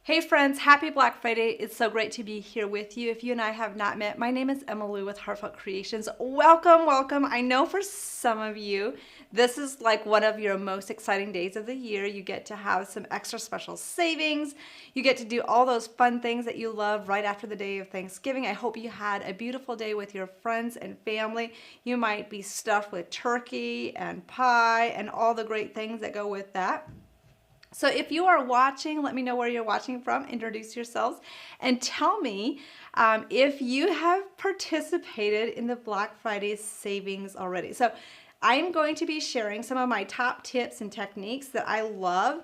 Hey friends, happy Black Friday. It's so great to be here with you. If you and I have not met, my name is Emma Lou with Heartfelt Creations. Welcome, welcome. I know for some of you, this is like one of your most exciting days of the year. You get to have some extra special savings. You get to do all those fun things that you love right after the day of Thanksgiving. I hope you had a beautiful day with your friends and family. You might be stuffed with turkey and pie and all the great things that go with that. So if you are watching, let me know where you're watching from, introduce yourselves, and tell me if you have participated in the Black Friday savings already. So I'm going to be sharing some of my top tips and techniques that I love,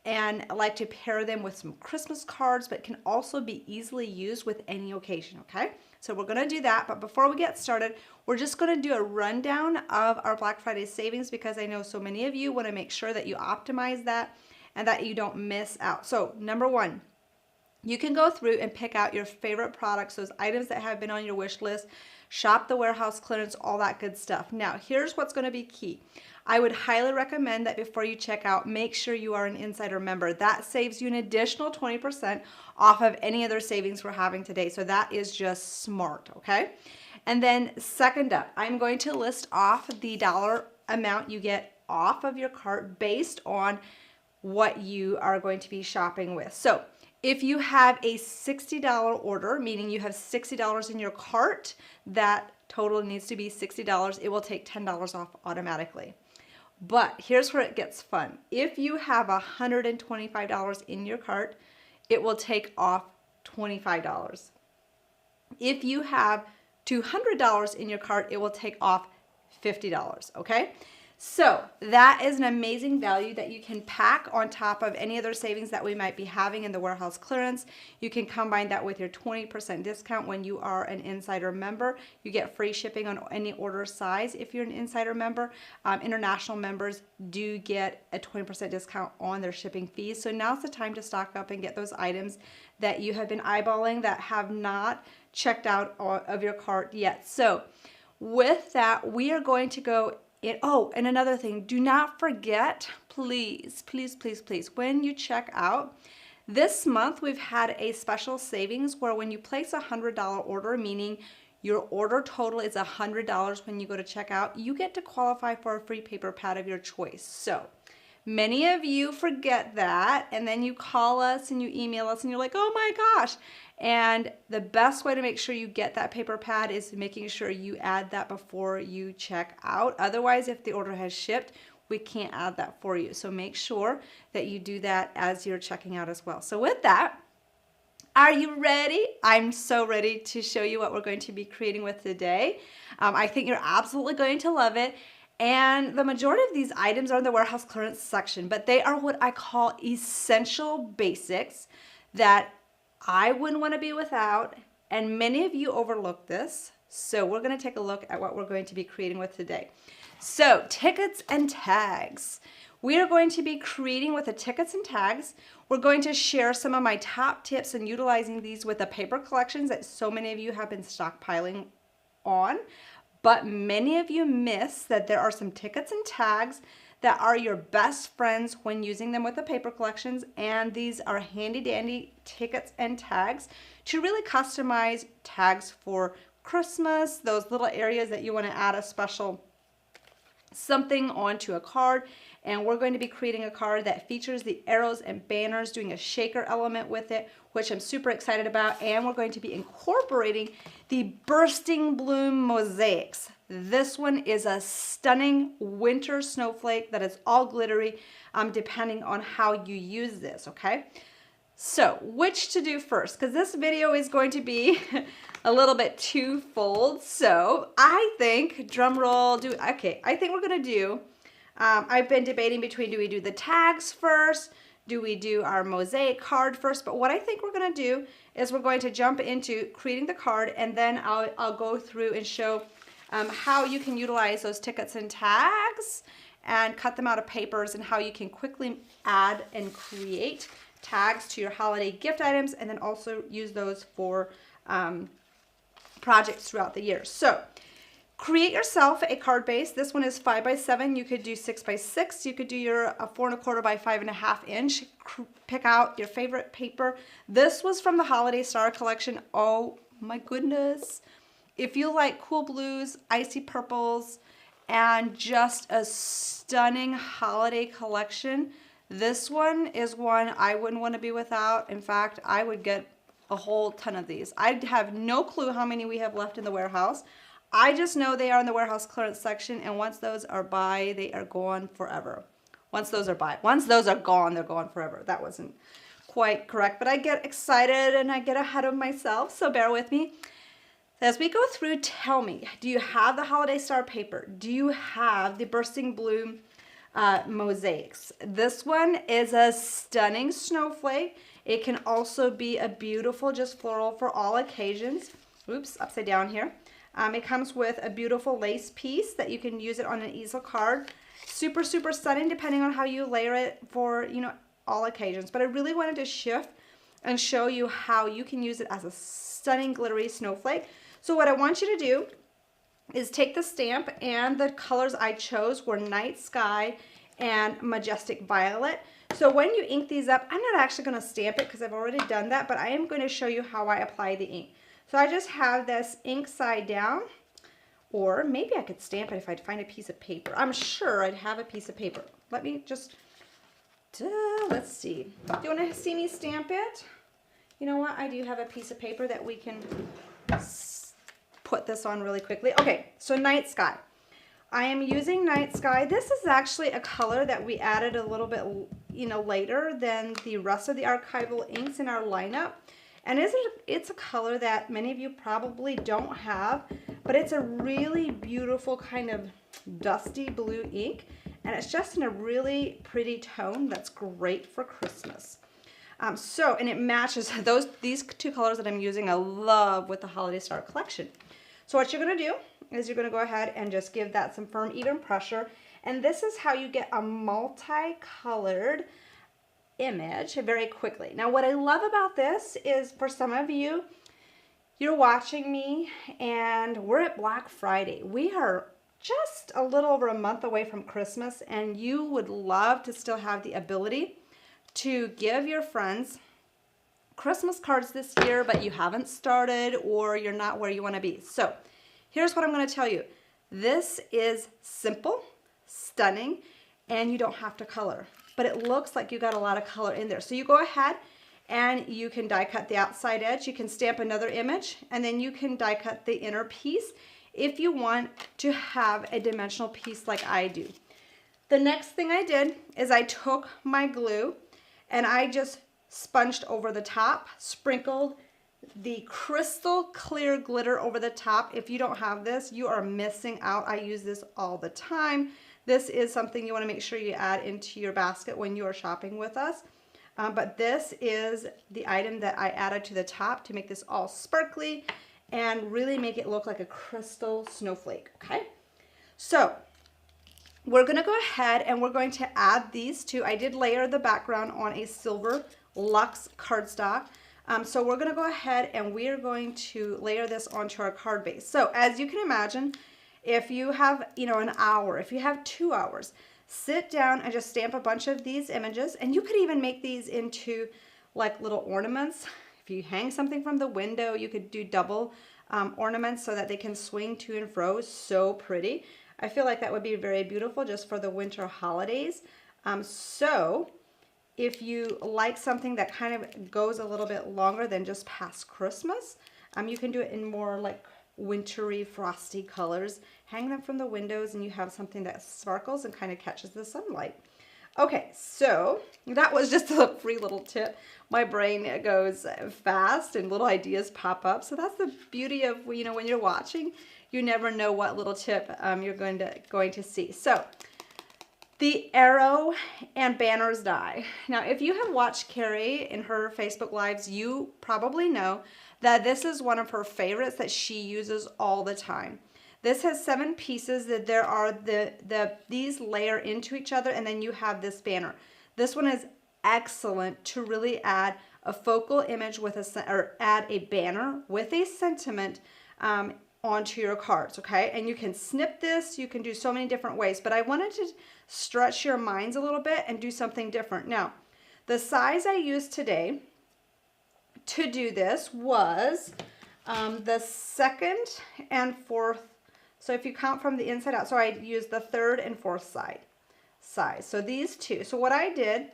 and I like to pair them with some Christmas cards, but can also be easily used with any occasion, okay? So we're gonna do that, but before we get started, we're just gonna do a rundown of our Black Friday savings because I know so many of you wanna make sure that you optimize that and that you don't miss out. So number one, you can go through and pick out your favorite products, those items that have been on your wish list, shop the warehouse clearance, all that good stuff. Now, here's what's going to be key. I would highly recommend that before you check out, make sure you are an insider member. That saves you an additional 20% off of any other savings we're having today. So that is just smart, okay? And then second up, I'm going to list off the dollar amount you get off of your cart based on what you are going to be shopping with. So if you have a $60 order, meaning you have $60 in your cart, that total needs to be $60. It will take $10 off automatically. But here's where it gets fun. If you have $125 in your cart, it will take off $25. If you have $200 in your cart, it will take off $50, okay? So that is an amazing value that you can pack on top of any other savings that we might be having in the warehouse clearance. You can combine that with your 20% discount when you are an insider member. You get free shipping on any order size if you're an insider member. International members do get a 20% discount on their shipping fees. So now's the time to stock up and get those items that you have been eyeballing that have not checked out of your cart yet. So with that, we are going to go and another thing, do not forget, please, please, please, please, when you check out, this month we've had a special savings where when you place a $100 order, meaning your order total is $100 when you go to check out, you get to qualify for a free paper pad of your choice. So many of you forget that, and then you call us and you email us and you're like, oh my gosh. And the best way to make sure you get that paper pad is making sure you add that before you check out. Otherwise, if the order has shipped, we can't add that for you. So make sure that you do that as you're checking out as well. So with that, are you ready? I'm so ready to show you what we're going to be creating with today. I think you're absolutely going to love it. And the majority of these items are in the warehouse clearance section, but they are what I call essential basics that I wouldn't want to be without, and many of you overlook this. So we're going to take a look at what we're going to be creating with today. So tickets and tags. We are going to be creating with the tickets and tags. We're going to share some of my top tips in utilizing these with the paper collections that so many of you have been stockpiling on. But many of you miss that there are some tickets and tags that are your best friends when using them with the paper collections, and these are handy dandy tickets and tags to really customize tags for Christmas, those little areas that you want to add a special something onto a card. And we're going to be creating a card that features the arrows and banners, doing a shaker element with it, which I'm super excited about. And we're going to be incorporating the bursting bloom mosaics. This one is a stunning winter snowflake that is all glittery, depending on how you use this, okay? So which to do first? Because this video is going to be a little bit twofold. So I think, drum roll, I think we're gonna do, I've been debating between, do we do the tags first? Do we do our mosaic card first? But what I think we're gonna do is we're going to jump into creating the card, and then I'll go through and show how you can utilize those tickets and tags and cut them out of papers, and how you can quickly add and create tags to your holiday gift items, and then also use those for projects throughout the year. So Create yourself a card base. This one is 5x7. You could do 6x6. You could do your 4¼ by 5½ inch. Pick out your favorite paper. This was from the Holiday Star collection. Oh my goodness. If you like cool blues, icy purples, and just a stunning holiday collection, this one is one I wouldn't want to be without. In fact, I would get a whole ton of these. I have no clue how many we have left in the warehouse. I just know they are in the warehouse clearance section, and once those are by, they are gone forever. Once those are gone, they're gone forever. That wasn't quite correct, but I get excited and I get ahead of myself, so bear with me. As we go through, tell me, do you have the Holiday Star paper? Do you have the Bursting Bloom mosaics? This one is a stunning snowflake. It can also be a beautiful, just floral for all occasions. Oops, upside down here. It comes with a beautiful lace piece that you can use it on an easel card. Super, super stunning depending on how you layer it for, you know, all occasions. But I really wanted to shift and show you how you can use it as a stunning glittery snowflake. So what I want you to do is take the stamp, and the colors I chose were Night Sky and Majestic Violet. So when you ink these up, I'm not actually going to stamp it because I've already done that, but I am going to show you how I apply the ink. So I just have this ink side down, or maybe I could stamp it if I'd find a piece of paper. I'm sure I'd have a piece of paper. Let me just, let's see. Do you want to see me stamp it? You know what? I do have a piece of paper that we can put this on really quickly. Okay, so Night Sky. I am using Night Sky. This is actually a color that we added a little bit, you know, later than the rest of the archival inks in our lineup. And it's a color that many of you probably don't have, but it's a really beautiful kind of dusty blue ink, and it's just in a really pretty tone that's great for Christmas. And it matches these two colors that I'm using. I love with the Holiday Star collection. So what you're going to do is you're going to go ahead and just give that some firm, even pressure, and this is how you get a multicolored image very quickly. Now what I love about this is, for some of you, you're watching me and we're at Black Friday. We are just a little over a month away from Christmas, and you would love to still have the ability to give your friends Christmas cards this year, but you haven't started or you're not where you want to be. So here's what I'm going to tell you. This is simple, stunning, and you don't have to color, but it looks like you got a lot of color in there. So you go ahead and you can die cut the outside edge. You can stamp another image, and then you can die cut the inner piece if you want to have a dimensional piece like I do. The next thing I did is I took my glue and I just sponged over the top, sprinkled the crystal clear glitter over the top. If you don't have this, you are missing out. I use this all the time. This is something you want to make sure you add into your basket when you are shopping with us. But this is the item that I added to the top to make this all sparkly and really make it look like a crystal snowflake, okay? So we're going to go ahead and we're going to add these two. I did layer the background on a silver luxe cardstock. So we're going to go ahead and we are going to layer this onto our card base. So as you can imagine, if you have, you know, an hour, if you have 2 hours, sit down and just stamp a bunch of these images, and you could even make these into like little ornaments. If you hang something from the window, you could do double ornaments so that they can swing to and fro. So pretty. I feel like that would be very beautiful just for the winter holidays. So if you like something that kind of goes a little bit longer than just past Christmas, you can do it in more like wintry, frosty colors. Hang them from the windows and you have something that sparkles and kind of catches the sunlight. Okay, so that was just a free little tip. My brain goes fast and little ideas pop up. So that's the beauty of, you know, when you're watching, you never know what little tip you're going to see. So the arrow and banners die. Now, if you have watched Carrie in her Facebook Lives, you probably know that this is one of her favorites that she uses all the time. This has 7 pieces that there are these layer into each other, and then you have this banner. This one is excellent to really add a focal image with or add a banner with a sentiment onto your cards, okay? And you can snip this, you can do so many different ways, but I wanted to stretch your minds a little bit and do something different. Now, the size I used today to do this was the 2nd and 4th. So if you count from the inside out, so I used the 3rd and 4th size. So these two. So what I did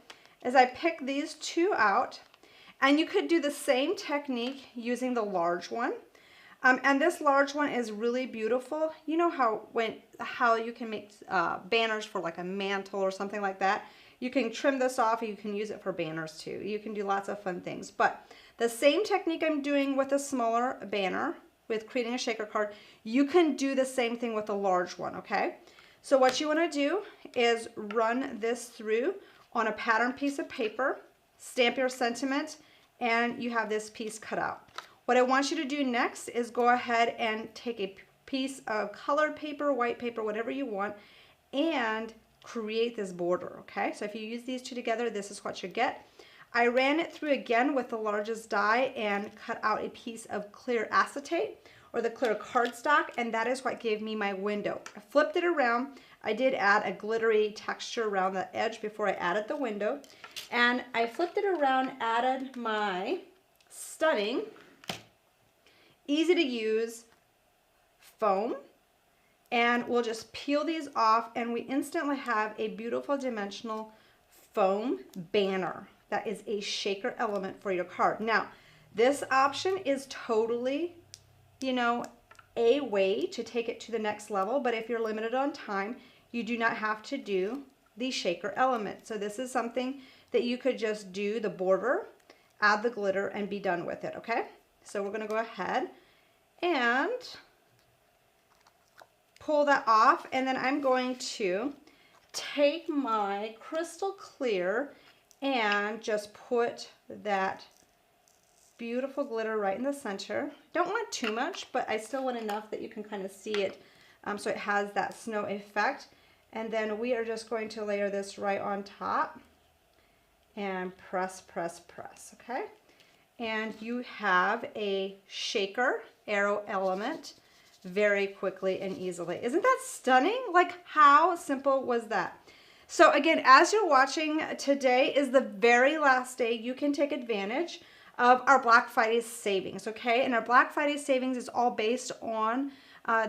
is I picked these two out, and you could do the same technique using the large one. And this large one is really beautiful. You know how you can make banners for like a mantle or something like that. You can trim this off, and you can use it for banners too. You can do lots of fun things. But the same technique I'm doing with a smaller banner, with creating a shaker card, you can do the same thing with a large one, okay? So what you want to do is run this through on a pattern piece of paper, stamp your sentiment, and you have this piece cut out. What I want you to do next is go ahead and take a piece of colored paper, white paper, whatever you want, and create this border, okay? So if you use these two together, this is what you get. I ran it through again with the largest die and cut out a piece of clear acetate or the clear cardstock, and that is what gave me my window. I flipped it around. I did add a glittery texture around the edge before I added the window, and I flipped it around, added my stunning, easy to use foam, and we'll just peel these off, and we instantly have a beautiful dimensional foam banner that is a shaker element for your card. Now, this option is totally, you know, a way to take it to the next level, but if you're limited on time, you do not have to do the shaker element. So this is something that you could just do the border, add the glitter, and be done with it, okay? So we're gonna go ahead and pull that off, and then I'm going to take my crystal clear and just put that beautiful glitter right in the center. Don't want too much, but I still want enough that you can kind of see it, so it has that snow effect. And then we are just going to layer this right on top and press, press, press, okay? And you have a shaker arrow element very quickly and easily. Isn't that stunning? Like, how simple was that? So again, as you're watching, today is the very last day you can take advantage of our Black Friday savings, okay? And our Black Friday savings is all based on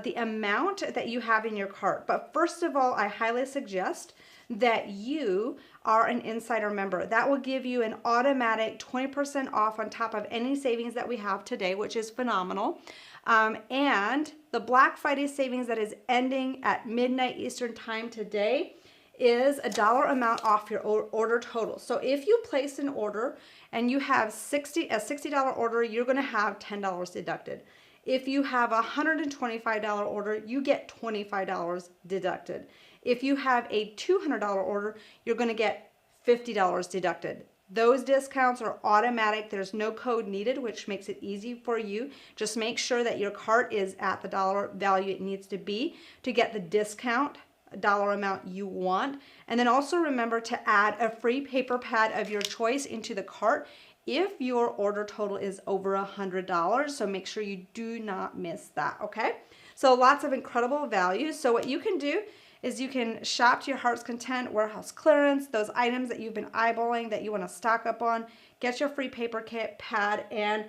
the amount that you have in your cart. But first of all, I highly suggest that you are an insider member. That will give you an automatic 20% off on top of any savings that we have today, which is phenomenal. And the Black Friday savings that is ending at midnight Eastern time today is a dollar amount off your order total. So if you place an order and you have a $60 order, you're going to have $10 deducted. If you have a $125 order, you get $25 deducted. If you have a $200 order, you're going to get $50 deducted. Those discounts are automatic. There's no code needed, which makes it easy for you. Just make sure that your cart is at the dollar value it needs to be to get the discount dollar amount you want. And then also remember to add a free paper pad of your choice into the cart if your order total is over $100. So make sure you do not miss that, okay? So lots of incredible values. So what you can do is you can shop to your heart's content, warehouse clearance, those items that you've been eyeballing that you want to stock up on, get your free paper kit pad, and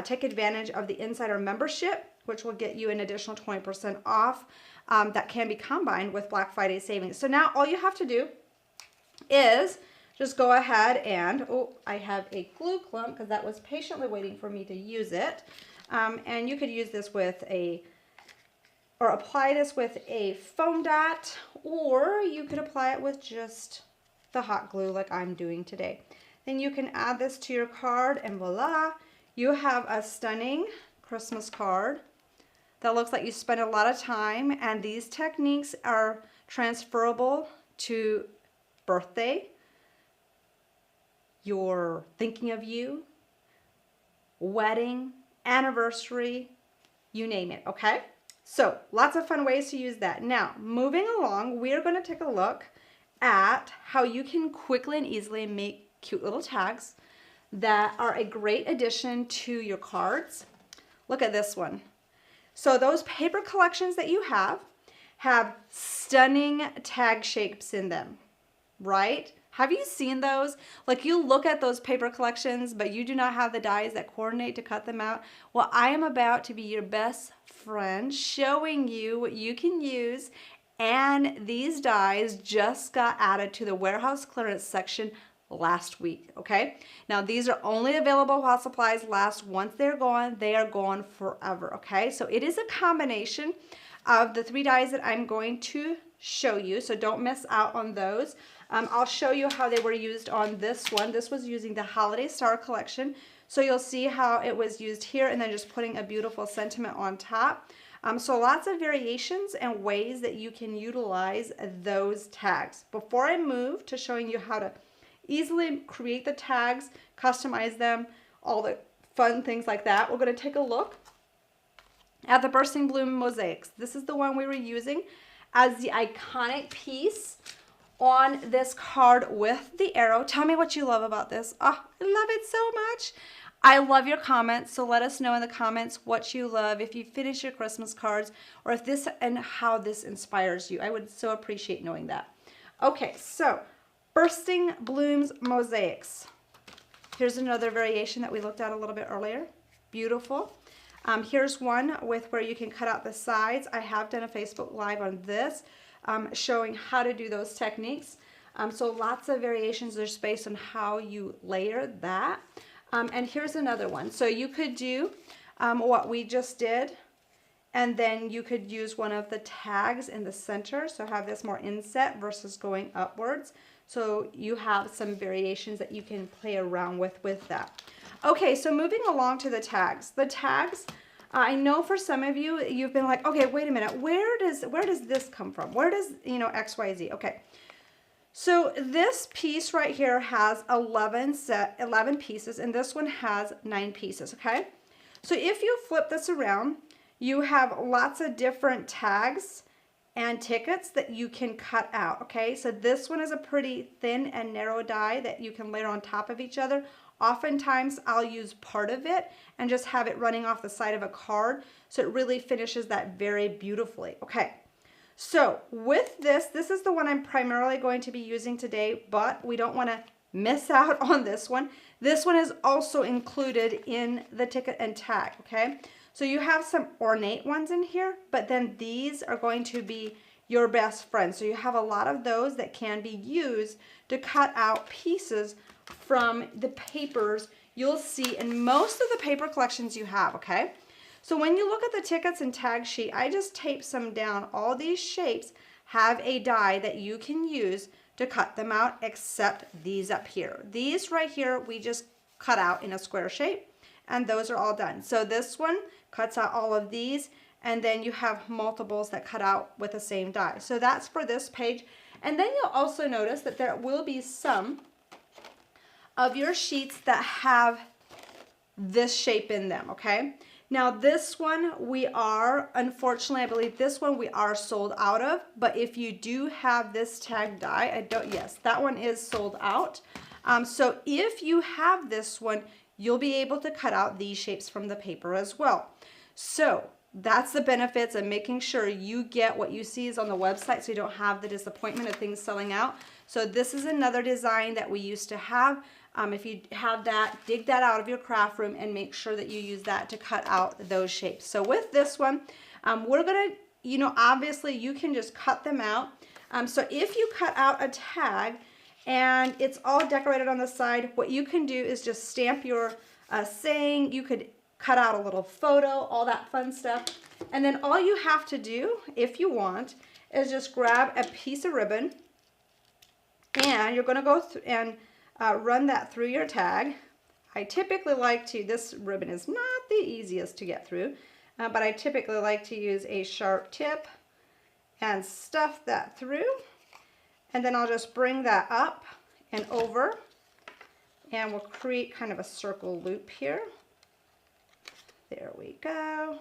take advantage of the insider membership, which will get you an additional 20% off. That can be combined with Black Friday savings. So now all you have to do is just go ahead and, oh, I have a glue clump because that was patiently waiting for me to use it. And you could use this with or apply this with a foam dot, or you could apply it with just the hot glue like I'm doing today. Then you can add this to your card and voila, you have a stunning Christmas card that looks like you spent a lot of time, and these techniques are transferable to birthday, your thinking of you, wedding, anniversary, you name it, okay? So lots of fun ways to use that. Now, moving along, we're going to take a look at how you can quickly and easily make cute little tags that are a great addition to your cards. Look at this one. So those paper collections that you have stunning tag shapes in them, right? Have you seen those? Like you look at those paper collections, but you do not have the dies that coordinate to cut them out. Well, I am about to be your best friend, showing you what you can use. And these dies just got added to the warehouse clearance section last week, okay? Now these are only available while supplies last. Once they're gone, they are gone forever, okay? So it is a combination of the 3 dies that I'm going to show you, so don't miss out on those. I'll show you how they were used on this one. This was using the Holiday Star collection, so you'll see how it was used here and then just putting a beautiful sentiment on top. So lots of variations and ways that you can utilize those tags. Before I move to showing you how to easily create the tags, customize them, all the fun things like that, we're going to take a look at the Bursting Bloom Mosaics. This is the one we were using as the iconic piece on this card with the arrow. Tell me what you love about this. Oh, I love it so much. I love your comments, so let us know in the comments what you love, if you finish your Christmas cards, or if this and how this inspires you. I would so appreciate knowing that. Okay, so Bursting Blooms Mosaics. Here's another variation that we looked at a little bit earlier. Beautiful. Here's one with where you can cut out the sides. I have done a Facebook Live on this, showing how to do those techniques. So lots of variations. There's space on how you layer that. And here's another one. So you could do what we just did, and then you could use one of the tags in the center. So have this more inset versus going upwards. So you have some variations that you can play around with that. Okay, so moving along to the tags. The tags, I know for some of you, you've been like, okay, wait a minute, where does this come from? Where does, XYZ? Okay. So this piece right here has 11 pieces, and this one has 9 pieces, okay? So if you flip this around, you have lots of different tags and tickets that you can cut out, okay? So this one is a pretty thin and narrow die that you can layer on top of each other. Oftentimes I'll use part of it and just have it running off the side of a card, so it really finishes that very beautifully, okay? So with this is the one I'm primarily going to be using today, but we don't want to miss out on this one. This one is also included in the ticket and tag, okay? So you have some ornate ones in here, but then these are going to be your best friends. So you have a lot of those that can be used to cut out pieces from the papers you'll see in most of the paper collections you have, okay? So when you look at the tickets and tag sheet, I just taped some down. All these shapes have a die that you can use to cut them out, except these up here. These right here, we just cut out in a square shape, and those are all done. So this one cuts out all of these, and then you have multiples that cut out with the same die. So that's for this page. And then you'll also notice that there will be some of your sheets that have this shape in them, okay? Now this one we are, unfortunately, I believe this one we are sold out of, but if you do have this tag die, yes, that one is sold out. So if you have this one, you'll be able to cut out these shapes from the paper as well. So that's the benefits of making sure you get what you see is on the website, so you don't have the disappointment of things selling out. So this is another design that we used to have. If you have that, dig that out of your craft room and make sure that you use that to cut out those shapes. So with this one, we're gonna, obviously you can just cut them out. So if you cut out a tag and it's all decorated on the side, what you can do is just stamp your saying. You could cut out a little photo, all that fun stuff. And then all you have to do, if you want, is just grab a piece of ribbon, and you're gonna go through and run that through your tag. I typically like to, this ribbon is not the easiest to get through, but I typically like to use a sharp tip and stuff that through. And then I'll just bring that up and over, and we'll create kind of a circle loop here. There we go.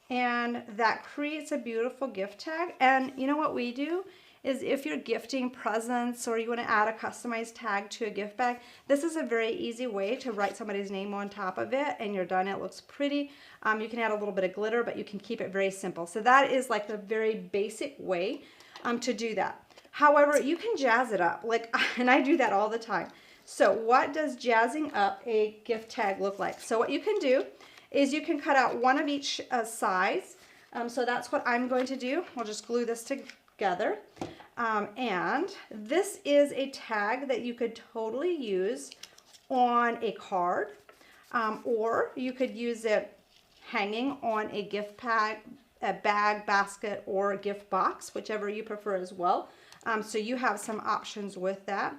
And that creates a beautiful gift tag. And you know what we do is if you're gifting presents or you want to add a customized tag to a gift bag, this is a very easy way to write somebody's name on top of it and you're done. It looks pretty. You can add a little bit of glitter, but you can keep it very simple. So that is like the very basic way to do that. However, you can jazz it up, and I do that all the time. So what does jazzing up a gift tag look like? So what you can do is you can cut out one of each size. So that's what I'm going to do. I'll just glue this together. And this is a tag that you could totally use on a card, or you could use it hanging on a gift bag, basket, or a gift box, whichever you prefer as well. So you have some options with that.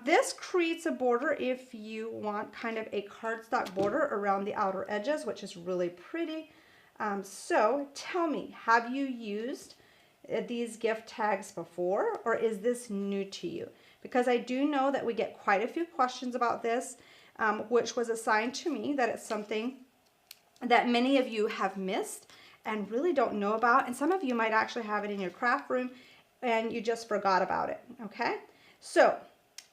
This creates a border if you want kind of a cardstock border around the outer edges, which is really pretty. So tell me, have you used these gift tags before, or is this new to you? Because I do know that we get quite a few questions about this, which was assigned to me, that it's something that many of you have missed and really don't know about. And some of you might actually have it in your craft room and you just forgot about it, okay? So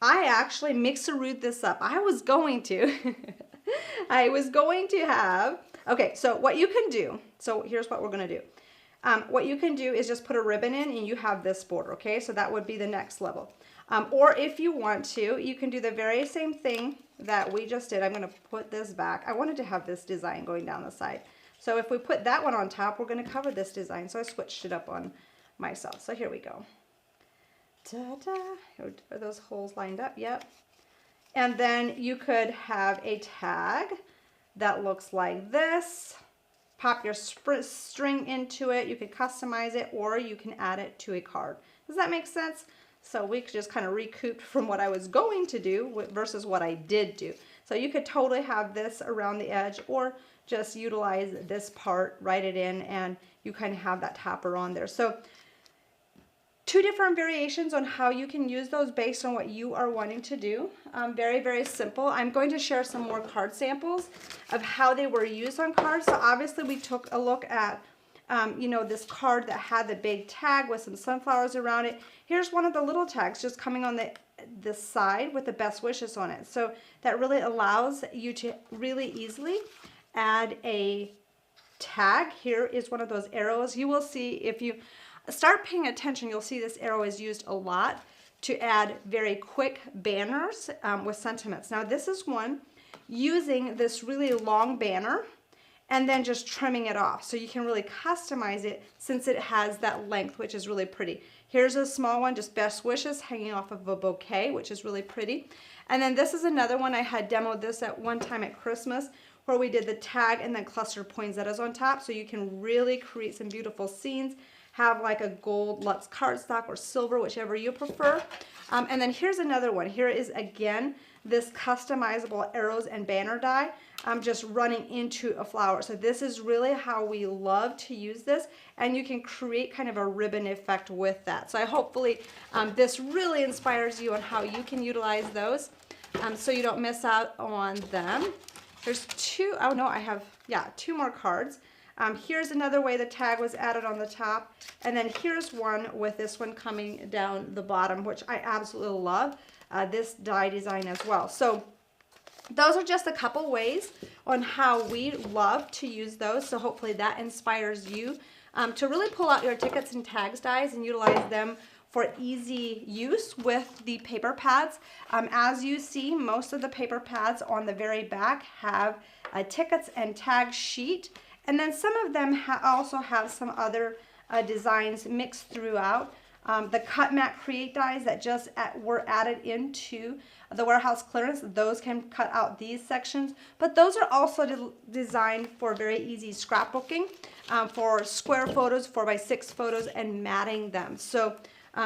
I actually mixerooed this up. I was going to have, okay, so what you can do, so here's what we're gonna do. What you can do is just put a ribbon in and you have this border, okay? So that would be the next level. Or if you want to, you can do the very same thing that we just did. I'm gonna put this back. I wanted to have this design going down the side. So if we put that one on top, we're gonna cover this design. So I switched it up on myself. So here we go. Ta-da. Are those holes lined up? Yep. And then you could have a tag that looks like this. Pop your string into it. You can customize it, or you can add it to a card. Does that make sense? So we could just kind of recoup from what I was going to do versus what I did do. So you could totally have this around the edge, or just utilize this part, write it in, and you kind of have that topper on there. So two different variations on how you can use those based on what you are wanting to do. Very, very simple. I'm going to share some more card samples of how they were used on cards. So obviously we took a look at you know, this card that had the big tag with some sunflowers around it. Here's one of the little tags just coming on the side with the best wishes on it. So that really allows you to really easily add a tag. Here is one of those arrows. You will see, if you start paying attention, you'll see this arrow is used a lot to add very quick banners with sentiments. Now this is one using this really long banner and then just trimming it off. So you can really customize it since it has that length, which is really pretty. Here's a small one, just best wishes hanging off of a bouquet, which is really pretty. And then this is another one. I had demoed this at one time at Christmas, where we did the tag and then clustered poinsettias on top. So you can really create some beautiful scenes. Have like a gold Lux cardstock or silver, whichever you prefer. And then here's another one. Here is again this customizable arrows and banner die. Just running into a flower. So this is really how we love to use this, and you can create kind of a ribbon effect with that. So hopefully this really inspires you on how you can utilize those, so you don't miss out on them. There's two, oh no, I have, yeah, two more cards. Here's another way the tag was added on the top, and then here's one with this one coming down the bottom, which I absolutely love, this die design as well. So those are just a couple ways on how we love to use those. So hopefully that inspires you to really pull out your tickets and tags dies and utilize them for easy use with the paper pads. As you see, most of the paper pads on the very back have a tickets and tag sheet. And then some of them also have some other designs mixed throughout. The Cut Mat Create dies that just were added into the warehouse clearance, those can cut out these sections, but those are also designed for very easy scrapbooking, for square photos, 4x6 photos, and matting them. So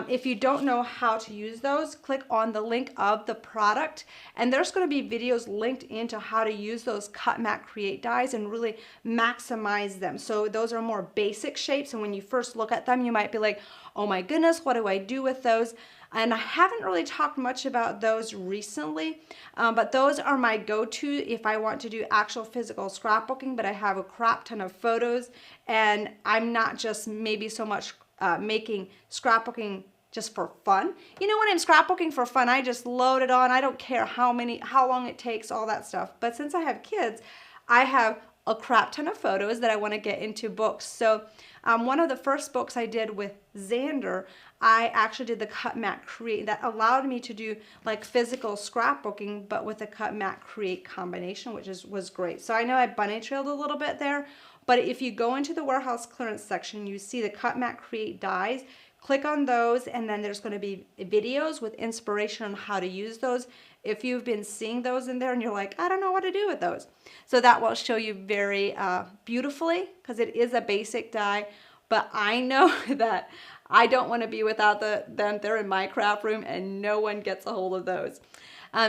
if you don't know how to use those, click on the link of the product, and there's going to be videos linked into how to use those Cut Mat Create dies and really maximize them. So those are more basic shapes, and when you first look at them, you might be like, oh my goodness, what do I do with those? And I haven't really talked much about those recently, but those are my go-to if I want to do actual physical scrapbooking, but I have a crap ton of photos, and I'm not just maybe so much making scrapbooking just for fun. You know, when I'm scrapbooking for fun, I just load it on. I don't care how long it takes, all that stuff. But since I have kids, I have a crap ton of photos that I want to get into books. So one of the first books I did with Xander, I actually did the Cut Mat Create. That allowed me to do like physical scrapbooking, but with the Cut Mat Create combination, which was great. So I know I bunny trailed a little bit there, but if you go into the warehouse clearance section, you see the Cut Mat Create dies. Click on those, and then there's going to be videos with inspiration on how to use those. If you've been seeing those in there and you're like, I don't know what to do with those. So that will show you very beautifully, because it is a basic die, but I know that I don't want to be without them. They're in my craft room and no one gets a hold of those.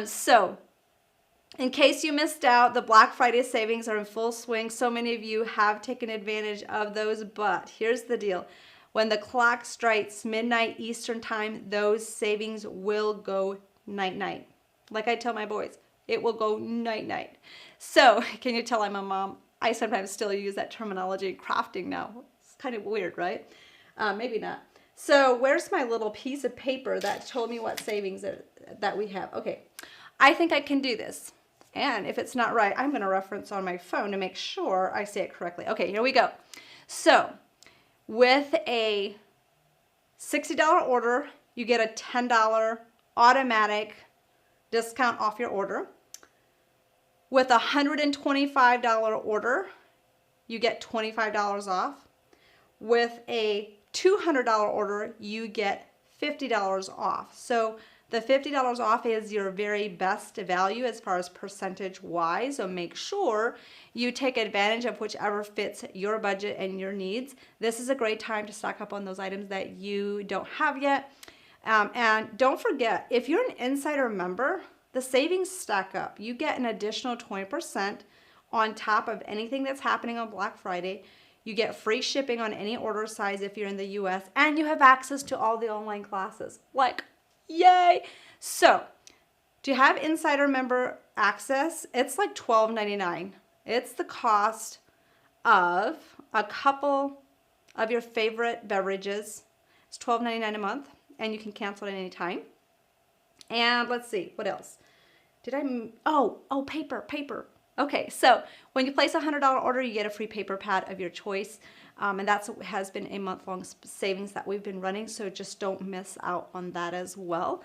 So in case you missed out, the Black Friday savings are in full swing. So many of you have taken advantage of those, but here's the deal. When the clock strikes midnight Eastern time, those savings will go night-night. Like I tell my boys, it will go night-night. So, can you tell I'm a mom? I sometimes still use that terminology in crafting now. It's kind of weird, right? Maybe not. So, where's my little piece of paper that told me what savings that we have? Okay, I think I can do this. And if it's not right, I'm going to reference on my phone to make sure I say it correctly. Okay, here we go. So, with a $60 order, you get a $10 automatic discount off your order. With a $125 order, you get $25 off. With a $200 order, you get $50 off. So the $50 off is your very best value as far as percentage wise. So make sure you take advantage of whichever fits your budget and your needs. This is a great time to stock up on those items that you don't have yet. And don't forget, if you're an insider member, the savings stack up. You get an additional 20% on top of anything that's happening on Black Friday. You get free shipping on any order size if you're in the US, and you have access to all the online classes. Like, yay! So, to have insider member access, it's like $12.99. It's the cost of a couple of your favorite beverages. It's $12.99 a month, and you can cancel at any time. And let's see, what else? Paper. Okay, so when you place a $100 order, you get a free paper pad of your choice. And that has been a month-long savings that we've been running, so just don't miss out on that as well.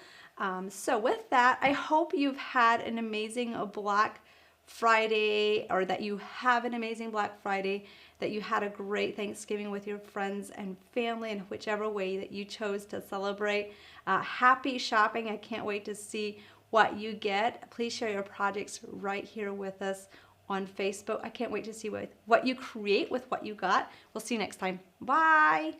So with that, I hope you've had an amazing Black Friday, or that you have an amazing Black Friday, that you had a great Thanksgiving with your friends and family in whichever way that you chose to celebrate. Happy shopping. I can't wait to see what you get. Please share your projects right here with us on Facebook. I can't wait to see what you create with what you got. We'll see you next time. Bye.